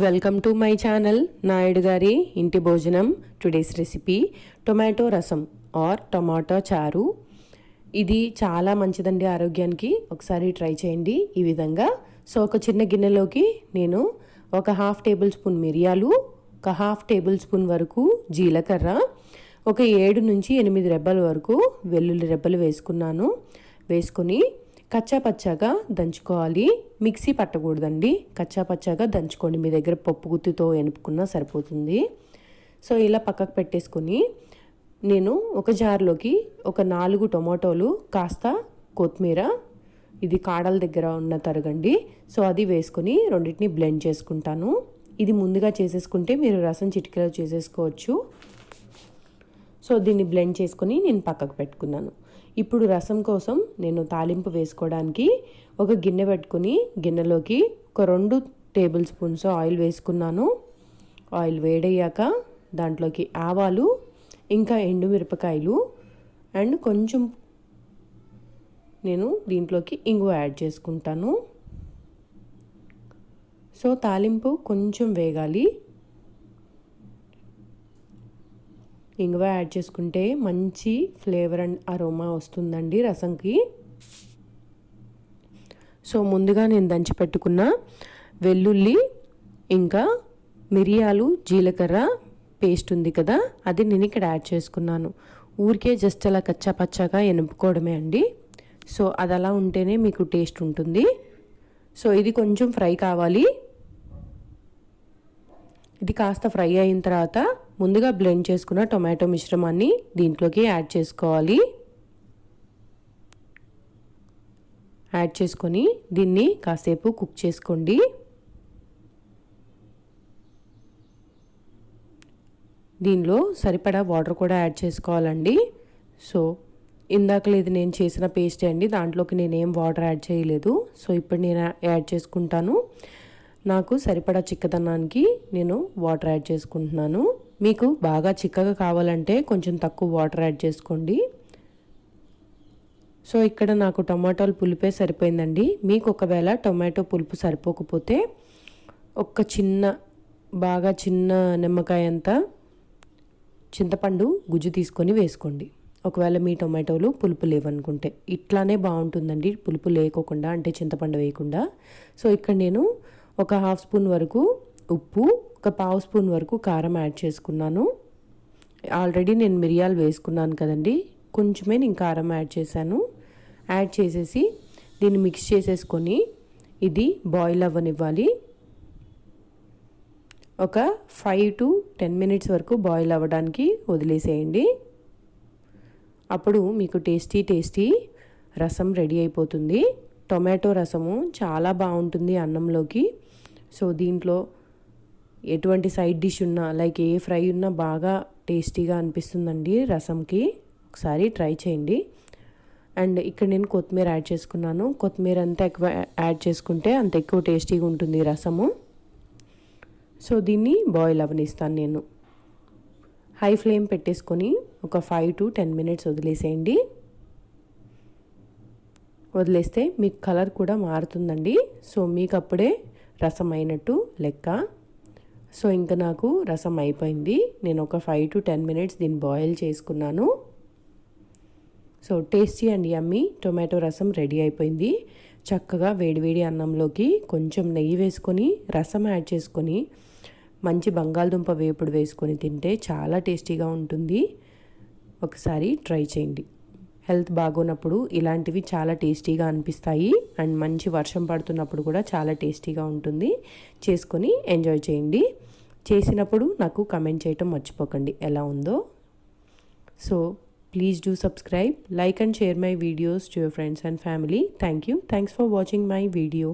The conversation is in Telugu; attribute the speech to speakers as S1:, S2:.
S1: Welcome to my channel Naidu గారి ఇంటి భోజనం. టుడేస్ రెసిపీ టొమాటో రసం ఆర్ టమాటో చారు. ఇది చాలా మంచిదండి ఆరోగ్యానికి. ఒకసారి ట్రై చేయండి ఈ విధంగా. సో ఒక చిన్న గిన్నెలోకి నేను ఒక హాఫ్ టేబుల్ స్పూన్ మిరియాలు, ఒక హాఫ్ టేబుల్ స్పూన్ వరకు జీలకర్ర, ఒక 7 నుంచి 8 రెబ్బల వరకు వెల్లుల్లి రెబ్బలు వేసుకొని కచ్చా పచ్చాగా దంచుకోవాలి. మిక్సీ పట్టకూడదండి, కచ్చా పచ్చాగా దంచుకోండి. మీ దగ్గర పప్పు గుత్తితో ఎనుపుకున్నా సరిపోతుంది. సో ఇలా పక్కకు పెట్టేసుకొని నేను ఒక జార్లోకి ఒక 4 టొమాటోలు, కాస్త కొత్తిమీర, ఇది కాడల దగ్గర ఉన్న తరగండి. సో అది వేసుకొని రెండింటిని బ్లెండ్ చేసుకుంటాను. ఇది ముందుగా చేసేసుకుంటే మీరు రసం చిటికెలో చేసేసుకోవచ్చు. సో దీన్ని బ్లెండ్ చేసుకొని నేను పక్కకు పెట్టుకున్నాను. ఇప్పుడు రసం కోసం నేను తాలింపు వేసుకోవడానికి ఒక గిన్నె పెట్టుకుని గిన్నెలోకి ఒక 2 టేబుల్ స్పూన్స్ ఆయిల్ వేసుకున్నాను. ఆయిల్ వేడయ్యాక దాంట్లోకి ఆవాలు, ఇంకా ఎండుమిరపకాయలు అండ్ కొంచెం నేను దీంట్లోకి ఇంగువ యాడ్ చేసుకుంటాను. సో తాలింపు కొంచెం వేగాలి. ఇంగువ యాడ్ చేసుకుంటే మంచి ఫ్లేవర్ అండ్ అరోమా వస్తుందండి రసంకి. సో ముందుగా నేను దంచి పెట్టుకున్న వెల్లుల్లి, ఇంకా మిరియాలు, జీలకర్ర పేస్ట్ ఉంది కదా, అది నేను ఇక్కడ యాడ్ చేసుకున్నాను. ఊరికే జస్ట్ అలా కచ్చా పచ్చాగా ఎనుపుకోవడమే అండి. సో అది అలా ఉంటేనే మీకు టేస్ట్ ఉంటుంది. సో ఇది కొంచెం ఫ్రై కావాలి. ఇది కాస్త ఫ్రై అయిన తర్వాత ముందుగా బ్లెండ్ చేసుకున్న టొమాటో మిశ్రమాన్ని దీంట్లోకి యాడ్ చేసుకోవాలి. యాడ్ చేసుకొని దీన్ని కాసేపు కుక్ చేసుకోండి. దీనిలో సరిపడా వాటర్ కూడా యాడ్ చేసుకోవాలండి. సో ఇందాకలో ఇది నేను చేసిన పేస్ట్ అండి, దాంట్లోకి నేనేం వాటర్ యాడ్ చేయలేదు. సో ఇప్పుడు నేను యాడ్ చేసుకుంటాను. నాకు సరిపడా చిక్కదనానికి నేను వాటర్ యాడ్ చేసుకుంటున్నాను. మీకు బాగా చిక్కగా కావాలంటే కొంచెం తక్కువ వాటర్ యాడ్ చేసుకోండి. సో ఇక్కడ నాకు టమాటాలు పులుపే సరిపోయిందండి. మీకు ఒకవేళ టొమాటో పులుపు సరిపోకపోతే బాగా చిన్న నిమ్మకాయ అంత చింతపండు గుజ్జు తీసుకొని వేసుకోండి. ఒకవేళ మీ టొమాటోలు పులుపు లేవనుకుంటే ఇట్లానే బాగుంటుందండి, పులుపు లేకోకుండా, అంటే చింతపండు వేయకుండా. సో ఇక్కడ నేను ఒక హాఫ్ స్పూన్ వరకు ఉప్పు, ఒక పావు స్పూన్ వరకు కారం యాడ్ చేసుకున్నాను. ఆల్రెడీ నేను మిరియాలు వేసుకున్నాను కదండి, కొంచెమే నేను కారం యాడ్ చేశాను. యాడ్ చేసేసి దీన్ని మిక్స్ చేసేసుకొని ఇది బాయిల్ అవ్వనివ్వాలి. ఒక 5 to 10 మినిట్స్ వరకు బాయిల్ అవ్వడానికి వదిలేసేయండి. అప్పుడు మీకు టేస్టీ రసం రెడీ అయిపోతుంది. టొమాటో రసము చాలా బాగుంటుంది అన్నంలోకి. సో దీంట్లో ఎటువంటి సైడ్ డిష్ ఉన్నా, లైక్ ఏ ఫ్రై ఉన్నా బాగా టేస్టీగా అనిపిస్తుందండి రసంకి. ఒకసారి ట్రై చేయండి. అండ్ ఇక్కడ నేను కొత్తిమీర యాడ్ చేసుకున్నాను. కొత్తిమీర అంతా ఎక్కువ యాడ్ చేసుకుంటే అంత ఎక్కువ టేస్టీగా ఉంటుంది రసము. సో దీన్ని బాయిల్ అవ్వనిస్తాను నేను. హై ఫ్లేమ్ పెట్టేసుకొని ఒక 5 to 10 మినిట్స్ వదిలేసేయండి. వదిలేస్తే మీకు కలర్ కూడా మారుతుందండి. సో మీకు అప్పుడే రసం అయినట్టు లెక్క. సో ఇంకా నాకు రసం అయిపోయింది. నేను ఒక 5 to 10 మినిట్స్ దీన్ని బాయిల్ చేసుకున్నాను. So tasty and yummy tomato రసం రెడీ అయిపోయింది. చక్కగా వేడివేడి అన్నంలోకి కొంచెం నెయ్యి వేసుకొని, రసం యాడ్ చేసుకొని, మంచి బంగాళదుంప వేపుడు వేసుకొని తింటే చాలా టేస్టీగా ఉంటుంది. ఒకసారి ట్రై చేయండి. హెల్త్ బాగోనప్పుడు ఇలాంటివి చాలా టేస్టీగా అనిపిస్తాయి. అండ్ మంచి వర్షం పడుతున్నప్పుడు కూడా చాలా టేస్టీగా ఉంటుంది. చేసుకొని ఎంజాయ్ చేయండి. చేసినప్పుడు నాకు కమెంట్ చేయటం మర్చిపోకండి ఎలా ఉందో. So please do subscribe, like and share my videos to your friends and family. Thank you. Thanks for watching my video.